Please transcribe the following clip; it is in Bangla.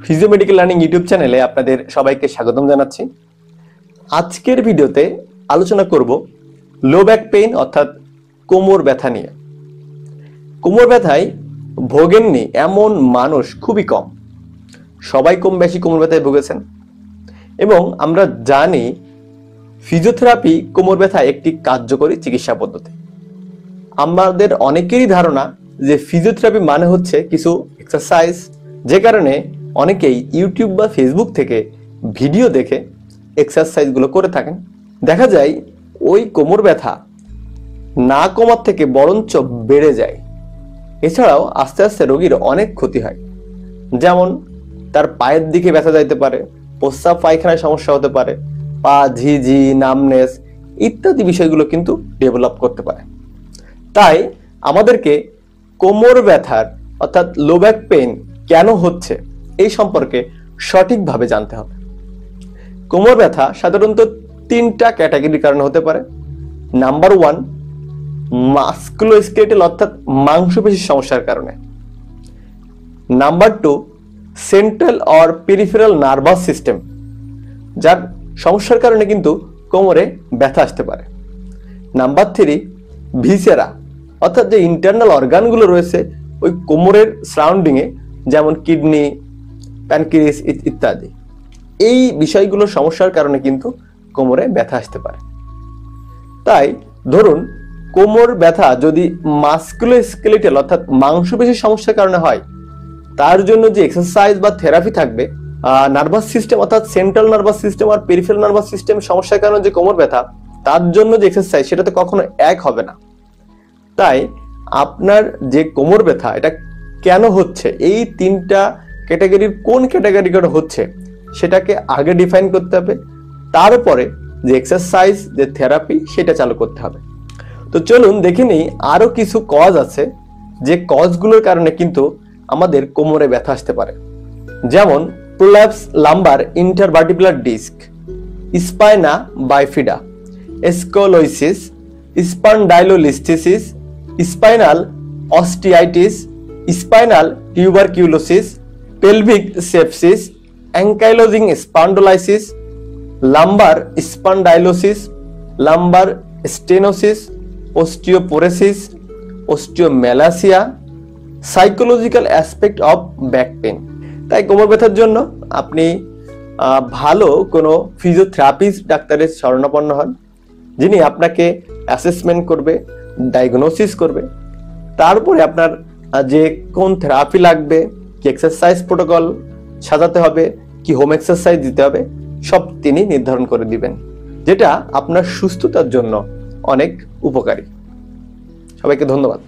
ফিজিও মেডিকেল লার্নিং ইউটিউব চ্যানেলে আপনাদের সবাইকে স্বাগতম জানাচ্ছি। আজকের ভিডিওতে আলোচনা করব লো ব্যাক পেইন অর্থাৎ কোমর ব্যথা নিয়ে। কোমর ব্যথায় ভোগেননি এমন মানুষ খুবই কম। সবাই কম বেশি কোমর ব্যথায় ভুগেছেন এবং আমরা জানি ফিজিওথেরাপি কোমর ব্যথা একটি কার্যকরী চিকিৎসা পদ্ধতি। আমাদের অনেকেরই ধারণা যে ফিজিওথেরাপি মানে হচ্ছে কিছু এক্সারসাইজ, যে কারণে অনেকেই ইউটিউব বা ফেসবুক থেকে ভিডিও দেখে এক্সারসাইজগুলো করে থাকেন। দেখা যায় ওই কোমর ব্যথা না কমার থেকে বরঞ্চ বেড়ে যায়। এছাড়াও আস্তে আস্তে রোগীর অনেক ক্ষতি হয়, যেমন তার পায়ের দিকে ব্যথা যাইতে পারে, প্রস্রাব পায়খানায় সমস্যা হতে পারে, পা ঝিঝি, নামনেস ইত্যাদি বিষয়গুলো কিন্তু ডেভেলপ করতে পারে। তাই আমাদেরকে কোমর ব্যথার অর্থাৎ লো ব্যাক পেইন কেন হচ্ছে এই সম্পর্কে সঠিকভাবে জানতে হবে। কোমর ব্যথা সাধারণত তিনটা ক্যাটাগরির কারণে হতে পারে। নাম্বার 1, মাস্কুলোস্কেলেটাল অর্থাৎ মাংসপেশির সমস্যার কারণে। Number 2, central or peripheral nervous system, যার সমস্যার কারণে কিন্তু কোমরে ব্যথা আসতে পারে। নাম্বার 3, ভিসেরা অর্থাৎ যে ইন্টারনাল অর্গানগুলো রয়েছে ওই কোমরের সারাউন্ডিংয়ে, যেমন কিডনি, প্যানক্রিয়াস ইত্যাদি। এই বিষয়গুলোর সমস্যার কারণে কিন্তু কোমরে ব্যথা আসতে পারে। তাই ধরুন কোমর ব্যথা যদি মাস্কুলোস্কেলেটাল অর্থাৎ মাংসপেশির সমস্যার কারণে হয়, তার জন্য যে এক্সারসাইজ বা থেরাপি থাকবে, নার্ভাস সিস্টেম অর্থাৎ সেন্ট্রাল নার্ভাস সিস্টেম আর পেরিফেরাল নার্ভাস সিস্টেম সমস্যার কারণে যে কোমর ব্যথা, তার জন্য যে এক্সারসাইজ সেটা তো কখনো এক হবে না। তাই আপনার যে কোমর ব্যথা এটা কেন হচ্ছে, এই তিনটা ক্যাটাগরির কোন ক্যাটাগরিটা হচ্ছে সেটাকে আগে ডিফাইন করতে হবে, তারপরে যে এক্সারসাইজ, যে থেরাপি সেটা চালু করতে হবে। তো চলুন দেখে নিই আরো কিছু কজ আছে যে কজগুলোর কারণে কিন্তু আমাদের কোমরে ব্যথা আসতে পারে। যেমন prolapse lumbar intervertebral disc, spina bifida, scoliosis, spondylolisthesis, spinal osteitis, spinal tuberculosis, pelvic sepsis, ankylosing spondylolysis, lumbar spondylosis, lumbar stenosis, osteoporosis, osteomalacia, psychological aspect of back pain. তাই কোমর ব্যথার জন্য আপনি ভালো কোনো ফিজিওথেরাপিস্ট ডাক্তারের শরণাপন্ন হন, যিনি আপনাকে অ্যাসেসমেন্ট করবে, ডায়াগনোসিস করবে, তারপরে আপনার যে কোন থেরাপি লাগবে, কি এক্সারসাইজ প্রোটোকল সাজাতে হবে, কি হোম এক্সারসাইজ দিতে হবে, সব তিনি নির্ধারণ করে দিবেন, যেটা আপনার সুস্থতার জন্য অনেক উপকারী। সবাইকে ধন্যবাদ।